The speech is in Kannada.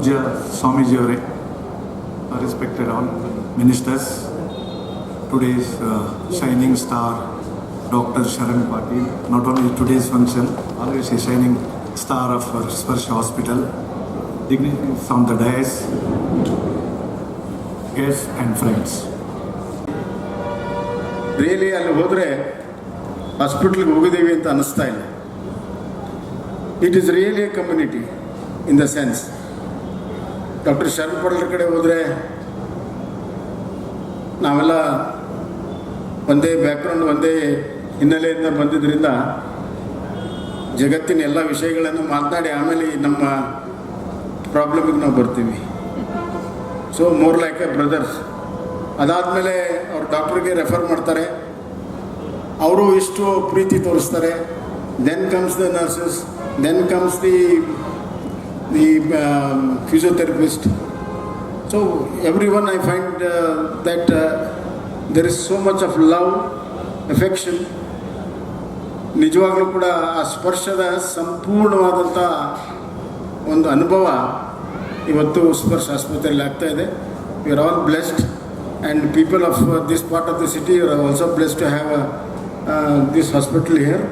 ಪೂಜ್ಯ ಸ್ವಾಮೀಜಿಯವರೇ, respected all ministers, today's shining star, Dr. Sharan Patil, not only today's function, always a shining star of Sparsh Hospital, dignitaries on the dais, guests and friends. Really ಅಲ್ಲಿ ಹೋದರೆ ಹಾಸ್ಪಿಟ್ಲಿಗೆ ಹೋಗಿದ್ದೀವಿ ಅಂತ ಅನ್ನಿಸ್ತಾ ಇಲ್ಲ. It is really A community in the sense. Doctor Sharan Patil ಕಡೆ ಹೋದರೆ ನಾವೆಲ್ಲ ಒಂದೇ ಬ್ಯಾಕ್ಗ್ರೌಂಡ್, ಒಂದೇ ಹಿನ್ನೆಲೆಯಿಂದ ಬಂದಿದ್ದರಿಂದ ಜಗತ್ತಿನ ಎಲ್ಲ ವಿಷಯಗಳನ್ನು ಮಾತನಾಡಿ ಆಮೇಲೆ ನಮ್ಮ ಪ್ರಾಬ್ಲಮಿಗೆ ನಾವು ಬರ್ತೀವಿ. So more like a brothers. ಅದಾದಮೇಲೆ ಅವ್ರು ಡಾಕ್ಟ್ರಿಗೆ ರೆಫರ್ ಮಾಡ್ತಾರೆ, ಅವರು ಇಷ್ಟು ಪ್ರೀತಿ ತೋರಿಸ್ತಾರೆ. Then comes the nurses, then comes the physiotherapist. So everyone, I find that there is so much of love, affection. ನಿಜವಾಗ್ಲೂ ಕೂಡ ಆ ಸ್ಪರ್ಶದ ಸಂಪೂರ್ಣವಾದಂಥ ಒಂದು ಅನುಭವ ಇವತ್ತು ಸ್ಪರ್ಶ ಆಸ್ಪತ್ರೆಯಲ್ಲಿ ಆಗ್ತಾ ಇದೆ. We are all blessed and people of this part of the city are also blessed to have this hospital here.